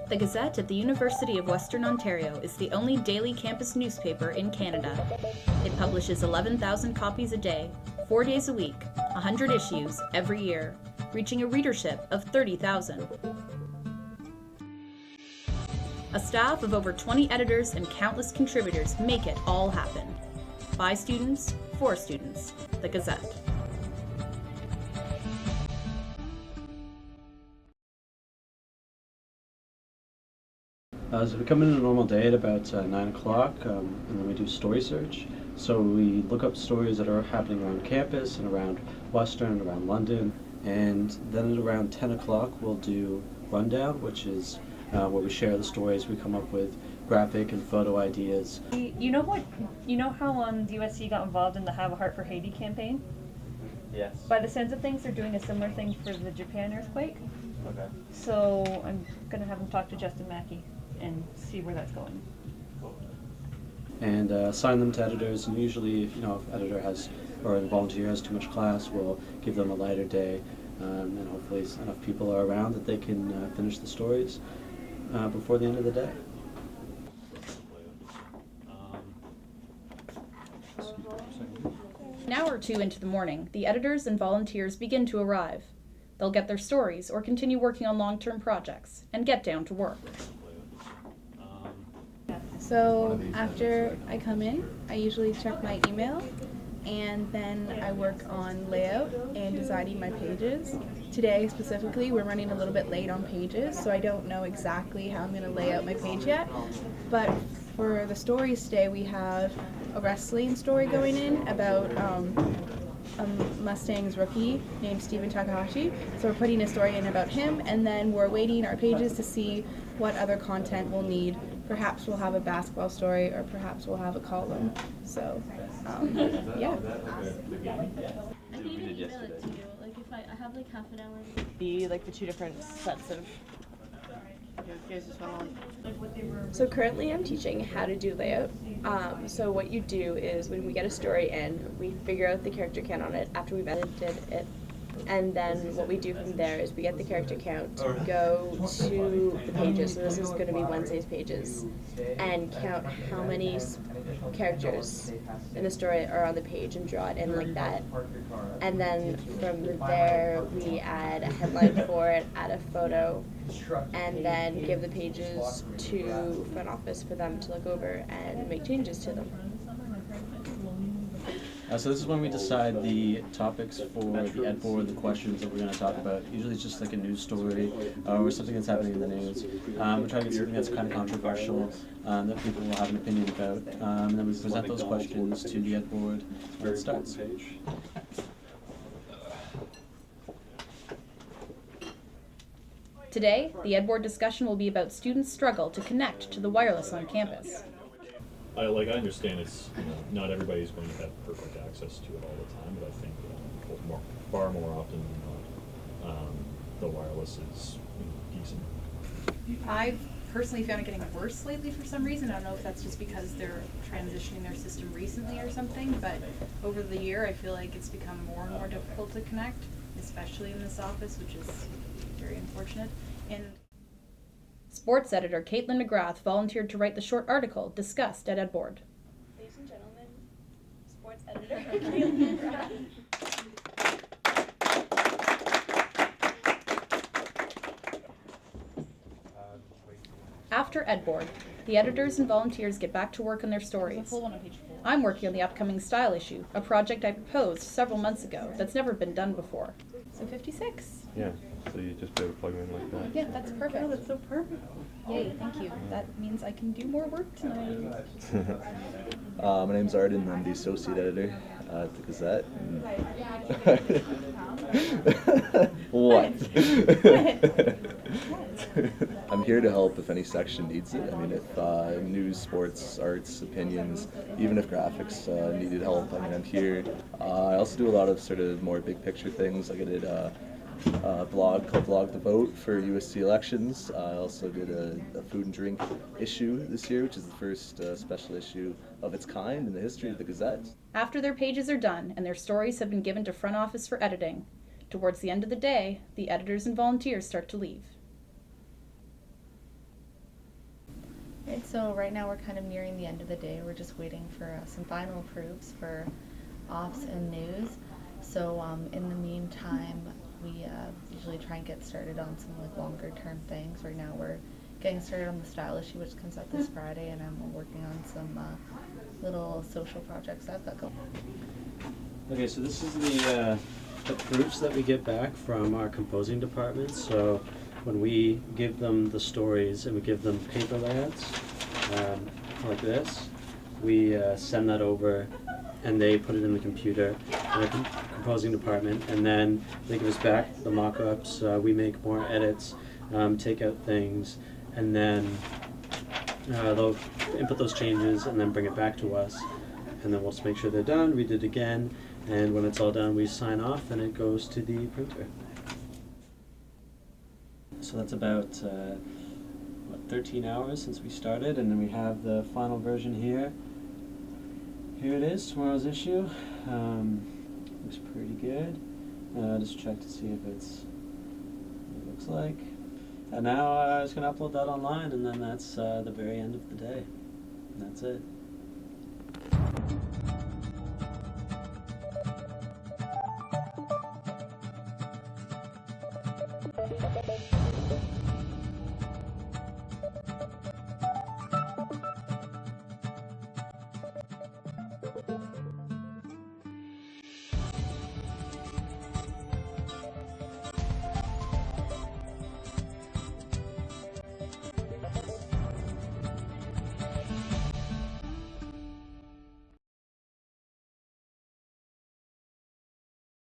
The Gazette at the University of Western Ontario is the only daily campus newspaper in Canada. It publishes 11,000 copies a day, 4 days a week, 100 issues every year, reaching a readership of 30,000. A staff of over 20 editors and countless contributors make it all happen. By students, for students, the Gazette. So we come in a normal day at about 9 o'clock, and then we do story search. So we look up stories that are happening around campus and around Western and around London. And then at around 10 o'clock we'll do rundown, which is where we share the stories. We come up with graphic and photo ideas. You know how the USC got involved in the Have a Heart for Haiti campaign? Yes. By the sense of things, they're doing a similar thing for the Japan earthquake. Okay. So I'm going to have them talk to Justin Mackey and see where that's going. And assign them to editors, and usually if editor has or the volunteer has too much class, we'll give them a lighter day, and hopefully enough people are around that they can finish the stories before the end of the day. An hour or two into the morning, the editors and volunteers begin to arrive. They'll get their stories or continue working on long-term projects and get down to work. So after I come in, I usually check my email, and then I work on layout and designing my pages. Today specifically, we're running a little bit late on pages, so I don't know exactly how I'm going to lay out my page yet. But for the stories today, we have a wrestling story going in about a Mustang's rookie named Steven Takahashi. So we're putting a story in about him, and then we're waiting our pages to see what other content we'll need. Perhaps we'll have a basketball story, or perhaps we'll have a column. So, yeah. I can even email it to you. Like if I have like half an hour. Be like the two different sets of. So currently I'm teaching how to do layout. So what you do is when we get a story in, we figure out the character count on it after we've edited it. And then what we do from there is we get the character count, go to the pages, so this is going to be Wednesday's pages, and count how many characters in the story are on the page and draw it in like that. And then from there we add a headline for it, add a photo, and then give the pages to front office for them to look over and make changes to them. So this is when we decide the topics for the ed board, the questions that we're going to talk about. Usually it's just like a news story or something that's happening in the news. We try to get something that's kind of controversial that people will have an opinion about. And then we present those questions to the ed board and it starts. Today, the ed board discussion will be about students' struggle to connect to the wireless on campus. I understand it's not everybody's going to have perfect access to it all the time, but I think far more often than not, the wireless is decent. I've personally found it getting worse lately for some reason. I don't know if that's just because they're transitioning their system recently or something, but over the year I feel like it's become more and more difficult to connect, especially in this office, which is very unfortunate. And Sports editor Caitlin McGrath volunteered to write the short article discussed at Ed Board. Ladies and gentlemen, sports editor Caitlin McGrath. After Ed Board, the editors and volunteers get back to work on their stories. I'm working on the upcoming style issue, a project I proposed several months ago that's never been done before. so 56. Yeah, so you just be able to plug them in like that. Yeah, that's perfect. Oh, that's so perfect. Yay, thank you. That means I can do more work tonight. My name's Arden. I'm the associate editor at the Gazette. What? I'm here to help if any section needs it. I mean, if news, sports, arts, opinions, even if graphics needed help, I mean, I'm here. I also do a lot of sort of more big picture things. Like I did a blog called Blog the Vote for USC elections. I also did a food and drink issue this year, which is the first special issue of its kind in the history of the Gazette. After their pages are done and their stories have been given to front office for editing, towards the end of the day, the editors and volunteers start to leave. Right, so right now we're kind of nearing the end of the day. We're just waiting for some final proofs for ops and news. So in the meantime, we usually try and get started on some like longer term things. Right now we're getting started on the style issue, which comes out this Friday, and I'm working on some little social projects I've got going. Okay, so this is the proofs that we get back from our composing department. So when we give them the stories and we give them paper layouts like this, we send that over and they put it in the computer in the composing department, and then they give us back the mock-ups. We make more edits, take out things, and then they'll input those changes and then bring it back to us, and then we'll just make sure they're done, read it again, and when it's all done we sign off and it goes to the printer. So that's about 13 hours since we started, and then we have the final version here. Here it is, tomorrow's issue. Looks pretty good. Just check to see if what it looks like. And now I was going to upload that online, and then that's the very end of the day. And that's it.